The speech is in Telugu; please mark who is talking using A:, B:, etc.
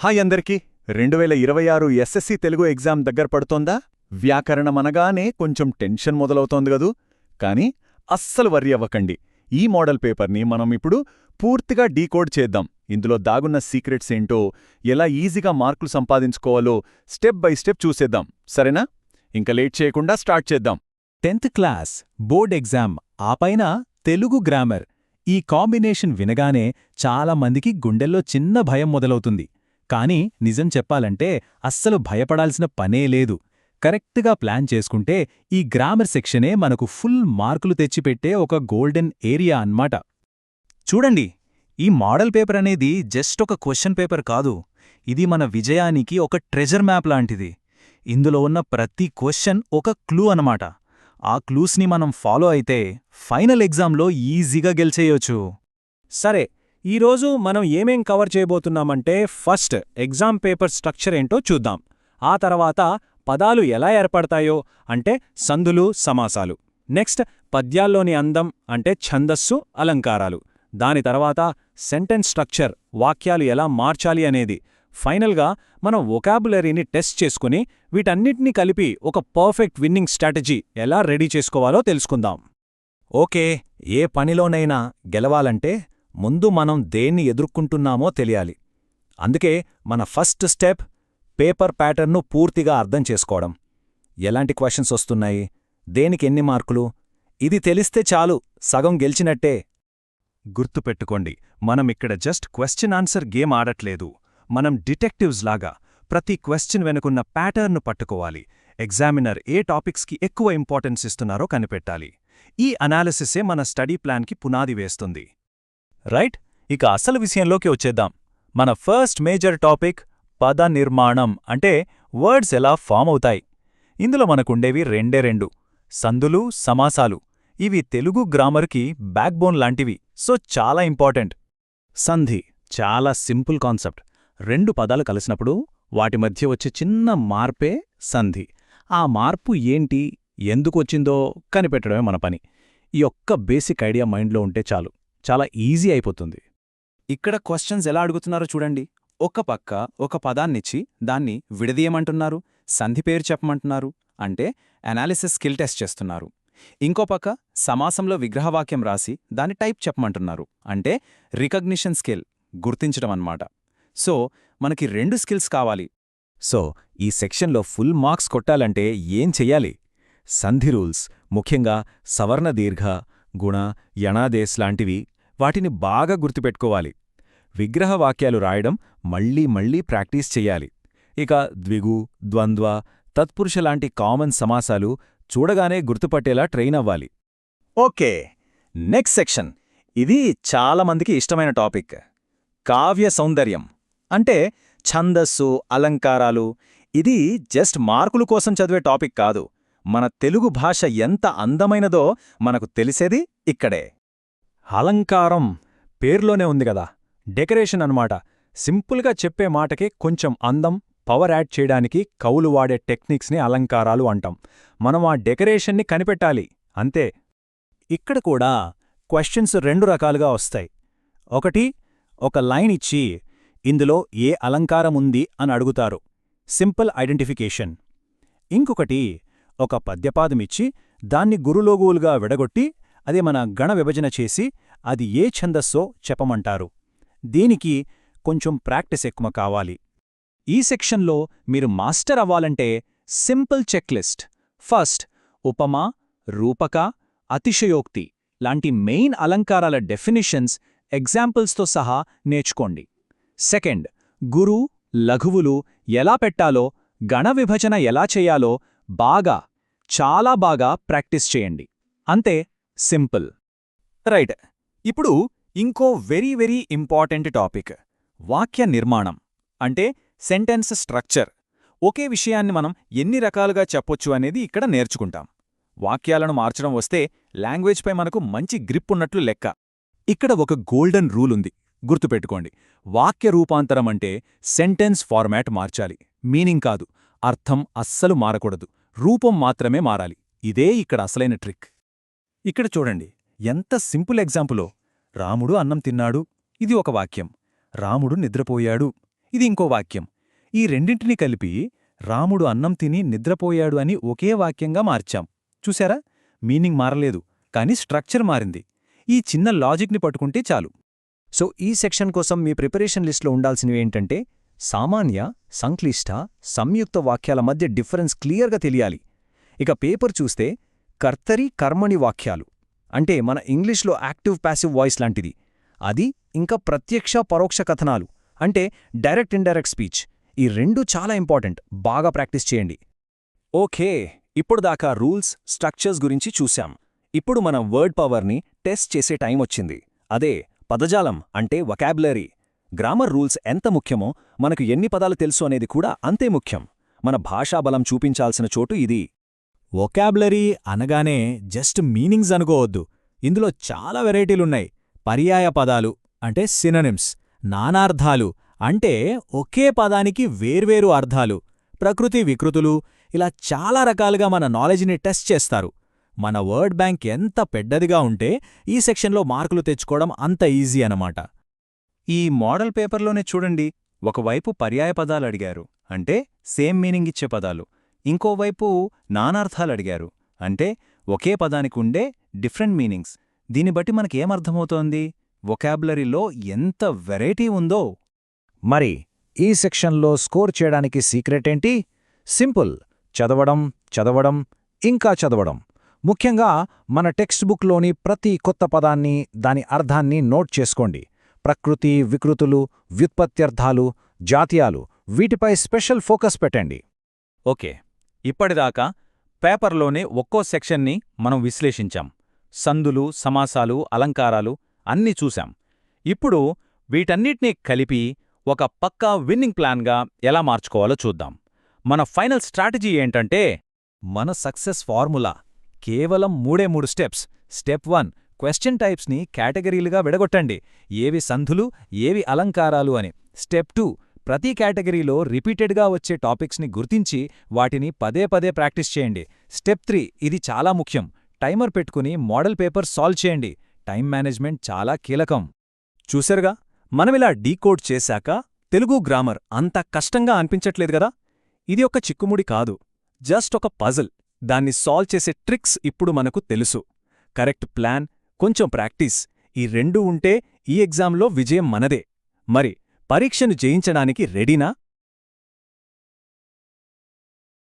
A: హాయ్ అందరికీ 2026 ఎస్ఎస్సి తెలుగు ఎగ్జామ్ దగ్గర పడుతోందా? వ్యాకరణమనగానే కొంచెం టెన్షన్ మొదలవుతోంది గదూ. కానీ అస్సలు వర్రీ అవ్వకండి. ఈ మోడల్ పేపర్ని మనం ఇప్పుడు పూర్తిగా డీకోడ్ చేద్దాం. ఇందులో దాగున్న సీక్రెట్స్ ఏంటో, ఎలా ఈజీగా మార్కులు సంపాదించుకోవాలో స్టెప్ బై స్టెప్ చూసేద్దాం. సరేనా? ఇంక లేట్ చేయకుండా స్టార్ట్ చేద్దాం.
B: 10th క్లాస్ బోర్డ్ ఎగ్జామ్, ఆపైన తెలుగు గ్రామర్. ఈ కాంబినేషన్ వినగానే చాలా మందికి గుండెల్లో చిన్న భయం మొదలవుతుంది. కానీ నిజం చెప్పాలంటే అస్సలు భయపడాల్సిన పనే లేదు. కరెక్ట్గా ప్లాన్ చేసుకుంటే ఈ గ్రామర్ సెక్షనే మనకు ఫుల్ మార్కులు తెచ్చిపెట్టే ఒక గోల్డెన్ ఏరియా అన్నమాట. చూడండి, ఈ మోడల్ పేపర్ అనేది జస్ట్ ఒక క్వశ్చన్ పేపర్ కాదు. ఇది మన విజయానికి ఒక ట్రెజర్ మ్యాప్ లాంటిది. ఇందులో ఉన్న ప్రతి క్వశ్చన్ ఒక క్లూ అన్నమాట. ఆ క్లూస్ని మనం ఫాలో అయితే ఫైనల్ ఎగ్జామ్లో ఈజీగా గెలిచేయొచ్చు. సరే, ఈరోజు మనం ఏమేం కవర్ చేయబోతున్నామంటే, ఫస్ట్ ఎగ్జామ్ పేపర్ స్ట్రక్చర్ ఏంటో చూద్దాం. ఆ తర్వాత పదాలు ఎలా ఏర్పడతాయో అంటే సందులు, సమాసాలు. నెక్స్ట్ పద్యాల్లోని అందం అంటే ఛందస్సు, అలంకారాలు. దాని తర్వాత సెంటెన్స్ స్ట్రక్చర్, వాక్యాలు ఎలా మార్చాలి అనేది. ఫైనల్గా మనం వొకాబులరీని టెస్ట్ చేసుకుని వీటన్నిటినీ కలిపి ఒక పర్ఫెక్ట్ విన్నింగ్ స్ట్రాటజీ ఎలా రెడీ చేసుకోవాలో తెలుసుకుందాం. ఓకే, ఏ పనిలోనైనా గెలవాలంటే ముందు మనం దేన్ని ఎదుర్కొంటున్నామో తెలియాలి. అందుకే మన ఫస్ట్ స్టెప్ పేపర్ ప్యాటర్న్ను పూర్తిగా అర్థం చేసుకోవడం. ఎలాంటి క్వశ్చన్స్ వస్తున్నాయి, దేనికి ఎన్ని మార్కులు, ఇది తెలిస్తే చాలు, సగం గెలిచినట్టే. గుర్తుపెట్టుకోండి, మనమిక్కడ జస్ట్ క్వశ్చన్ ఆన్సర్ గేమ్ ఆడట్లేదు. మనం డిటెక్టివ్స్ లాగా ప్రతి క్వశ్చన్ వెనుకున్న ప్యాటర్న్ను పట్టుకోవాలి. ఎగ్జామినర్ ఏ టాపిక్స్కి ఎక్కువ ఇంపార్టెన్స్ ఇస్తున్నారో కనిపెట్టాలి. ఈ అనాలిసిసే మన స్టడీ ప్లాన్కి పునాది వేస్తుంది. రైట్, ఇక అసలు విషయంలోకి వచ్చేద్దాం. మన ఫస్ట్ మేజర్ టాపిక్ పద నిర్మాణం, అంటే వర్డ్స్ ఎలా ఫామ్ అవుతాయి. ఇందులో మనకుండేవి రెండు సందులు, సమాసాలు. ఇవి తెలుగు గ్రామర్కి బ్యాక్బోన్ లాంటివి, సో చాలా ఇంపార్టెంట్. సంధి చాలా సింపుల్ కాన్సెప్ట్. రెండు పదాలు కలిసినప్పుడు వాటి మధ్య వచ్చే చిన్న మార్పే సంధి. ఆ మార్పు ఏంటి, ఎందుకొచ్చిందో కనిపెట్టడమే మన పని. ఈ ఒక్క బేసిక్ ఐడియా మైండ్లో ఉంటే చాలు, చాలా ఈజీ అయిపోతుంది. ఇక్కడ క్వశ్చన్స్ ఎలా అడుగుతున్నారో చూడండి. ఒక పక్క ఒక పదాన్నిచ్చి దాన్ని విడదీయమంటున్నారు, సంధి పేరు చెప్పమంటున్నారు, అంటే అనాలిసిస్ స్కిల్ టెస్ట్ చేస్తున్నారు. ఇంకో పక్క సమాసంలో విగ్రహవాక్యం రాసి దాన్ని టైప్ చెప్పమంటున్నారు, అంటే రికగ్నిషన్ స్కిల్, గుర్తించడం అన్నమాట. సో మనకి రెండు స్కిల్స్ కావాలి. సో ఈ సెక్షన్లో ఫుల్ మార్క్స్ కొట్టాలంటే ఏం చెయ్యాలి? సంధి రూల్స్, ముఖ్యంగా సవర్ణ దీర్ఘ, గుణ, యణాదేశ్ లాంటివి, వాటిని బాగా గుర్తుపెట్టుకోవాలి. విగ్రహవాక్యాలు రాయడం మళ్లీ మళ్లీ ప్రాక్టీస్ చెయ్యాలి. ఇక ద్విగు, ద్వంద్వ, తత్పురుష లాంటి కామన్ సమాసాలు చూడగానే గుర్తుపట్టేలా ట్రైన్ అవ్వాలి. Okay, next section. ఇది చాలామందికి ఇష్టమైన టాపిక్, కావ్య సౌందర్యం. అంటే ఛందస్సు, అలంకారాలు. ఇది జస్ట్ మార్కుల కోసం చదివే టాపిక్ కాదు. మన తెలుగు భాష ఎంత అందమైనదో మనకు తెలిసేది ఇక్కడే. అలంకారం పేర్లోనే ఉంది గదా, డెకరేషన్ అన్నమాట. సింపుల్గా చెప్పే మాటకి కొంచెం అందం, పవర్ యాడ్ చేయడానికి కవులు వాడే టెక్నిక్స్ని అలంకారాలు అంటాం. మనం ఆ డెకరేషన్ని కనిపెట్టాలి, అంతే. ఇక్కడ కూడా క్వశ్చన్స్ రెండు రకాలుగా వస్తాయి. ఒకటి, ఒక లైన్ ఇచ్చి ఇందులో ఏ అలంకారముంది అని అడుగుతారు, సింపుల్ ఐడెంటిఫికేషన్. ఇంకొకటి, ఒక పద్యపాదమిచ్చి దాన్ని గురులోగులుగా విడగొట్టి అది మన గణ విభజన చేసి అది ఏ ఛందస్సో చెప్పమంటారు. దీనికి కొంచెం ప్రాక్టీస్ ఎక్కువ కావాలి. ఈ సెక్షన్లో మీరు మాస్టర్ అవ్వాలంటే సింపుల్ చెక్లిస్ట్. ఫస్ట్ ఉపమా, రూపక, అతిశయోక్తి లాంటి మెయిన్ అలంకారాల డెఫినిషన్స్ ఎగ్జాంపుల్స్తో సహా నేర్చుకోండి. సెకండ్, గురు, లఘువులు ఎలా పెట్టాలో, గణ విభజన ఎలా చేయాలో బాగా, చాలా బాగా ప్రాక్టీస్ చేయండి. అంతే, సింపుల్. రైట్, ఇప్పుడు ఇంకో వెరీ ఇంపార్టెంట్ టాపిక్, వాక్య నిర్మాణం, అంటే సెంటెన్స్ స్ట్రక్చర్. ఒకే విషయాన్ని మనం ఎన్ని రకాలుగా చెప్పొచ్చు అనేది ఇక్కడ నేర్చుకుంటాం. వాక్యాలను మార్చడం వస్తే లాంగ్వేజ్పై మనకు మంచి గ్రిప్ ఉన్నట్లు లెక్క. ఇక్కడ ఒక గోల్డెన్ రూల్ ఉంది, గుర్తుపెట్టుకోండి. వాక్య రూపాంతరం అంటే సెంటెన్స్ ఫార్మాట్ మార్చాలి, మీనింగ్ కాదు. అర్థం అస్సలు మారకూడదు, రూపం మాత్రమే మారాలి. ఇదే ఇక్కడ అసలైన ట్రిక్. ఇక్కడ చూడండి, ఎంత సింపుల్ ఎగ్జాంపులో. రాముడు అన్నం తిన్నాడు, ఇది ఒక వాక్యం. రాముడు నిద్రపోయాడు, ఇది ఇంకో వాక్యం. ఈ రెండింటినీ కలిపి రాముడు అన్నం తిని నిద్రపోయాడు అని ఒకే వాక్యంగా మార్చాం. చూశారా? మీనింగ్ మారలేదు, కానీ స్ట్రక్చర్ మారింది. ఈ చిన్న లాజిక్ని పట్టుకుంటే చాలు.
C: సో ఈ సెక్షన్ కోసం మీ ప్రిపరేషన్ లిస్ట్లో ఉండాల్సినవి ఏంటంటే సామాన్య, సంక్లిష్ట, సంయుక్త వాక్యాల మధ్య డిఫరెన్స్ క్లియర్గా తెలియాలి. ఇక పేపర్ చూస్తే కర్తరి, కర్మణి వాక్యాలు అంటే మన ఇంగ్లీష్లో యాక్టివ్ ప్యాసివ్ వాయిస్ లాంటిది అది, ఇంకా ప్రత్యక్ష పరోక్ష కథనాలు అంటే డైరెక్ట్ ఇండైరెక్ట్ స్పీచ్. ఈ రెండూ చాలా ఇంపార్టెంట్. బాగా ప్రాక్టీస్ చేయండి.
B: ఓకే, ఇప్పుడు దాకా రూల్స్, స్ట్రక్చర్స్ గురించి చూశాం. ఇప్పుడు మనం వర్డ్ పవర్ని టెస్ట్ చేసే టైం వచ్చింది. అదే పదజాలం అంటే వొకాబులరీ. గ్రామర్ రూల్స్ ఎంత ముఖ్యమో మనకు ఎన్ని పదాలు తెలుసు అనేది కూడా అంతే ముఖ్యం. మన భాషాబలం చూపించాల్సిన చోటు ఇది. వొకాబులరీ అనగానే జస్ట్ మీనింగ్స్ అనుకోవద్దు. ఇందులో చాలా వెరైటీలున్నాయి. పర్యాయ పదాలు అంటే సినోనిమ్స్, నానార్థాలు అంటే ఒకే పదానికి వేర్వేరు అర్థాలు, ప్రకృతి వికృతులు, ఇలా చాలా రకాలుగా మన నాలెడ్జ్ని టెస్ట్ చేస్తారు. మన వర్డ్ బ్యాంక్ ఎంత పెద్దదిగా ఉంటే ఈ సెక్షన్లో మార్కులు తెచ్చుకోవడం అంత ఈజీ అనమాట. ఈ మోడల్ పేపర్లోనే చూడండి, ఒకవైపు పర్యాయ పదాలు అడిగారు అంటే సేమ్ మీనింగ్ ఇచ్చే పదాలు, ఇంకోవైపు నానార్థాలు అడిగారు అంటే ఒకే పదానికి ఉండే డిఫరెంట్ మీనింగ్స్. దీన్ని బట్టి మనకేమర్థమవుతోంది? వొకాబులరీలో ఎంత వెరైటీ ఉందో.
C: మరి ఈ సెక్షన్లో స్కోర్ చేయడానికి సీక్రెట్ ఏంటి? సింపుల్, చదవడం, చదవడం, ఇంకా చదవడం. ముఖ్యంగా మన టెక్స్ట్ బుక్లోని ప్రతి కొత్త పదాన్ని, దాని అర్థాన్ని నోట్ చేసుకోండి. ప్రకృతి వికృతులు, వ్యుత్పత్త్యర్థాలు, జాతీయాలు, వీటిపై స్పెషల్ ఫోకస్ పెట్టండి.
B: ఓకే, ఇప్పటిదాకా పేపర్లోనే ఒక్కో సెక్షన్ని మనం విశ్లేషించాం. సందులు, సమాసాలు, అలంకారాలు అన్నీ చూశాం. ఇప్పుడు వీటన్నిటినీ కలిపి ఒక పక్కా విన్నింగ్ ప్లాన్గా ఎలా మార్చుకోవాలో చూద్దాం. మన ఫైనల్ స్ట్రాటజీ ఏంటంటే, మన సక్సెస్ ఫార్ములా కేవలం 3 స్టెప్స్. స్టెప్ 1, క్వశ్చన్ టైప్స్ని కేటగిరీలుగా విడగొట్టండి. ఏవి సంధులు, ఏవి అలంకారాలు అని. స్టెప్ 2, ప్రతి కేటగిరీలో రిపీటెడ్గా వచ్చే టాపిక్స్ని గుర్తించి వాటిని పదే పదే ప్రాక్టీస్ చేయండి. స్టెప్ 3, ఇది చాలా ముఖ్యం. టైమర్ పెట్టుకుని మోడల్ పేపర్ సాల్వ్ చేయండి. టైం మేనేజ్మెంట్ చాలా కీలకం. చూశారుగా, మనమిలా డీకోడ్ చేశాక తెలుగు గ్రామర్ అంత కష్టంగా అనిపించట్లేదు గదా? ఇది ఒక చిక్కుముడి కాదు, జస్ట్ ఒక పజిల్. దాన్ని సాల్వ్ చేసే ట్రిక్స్ ఇప్పుడు మనకు తెలుసు. కరెక్ట్ ప్లాన్, కొంచెం ప్రాక్టీస్, ఈ రెండూ ఉంటే ఈ ఎగ్జామ్లో విజయం మనదే. మరి పరీక్షను జయించడానికి రెడీనా?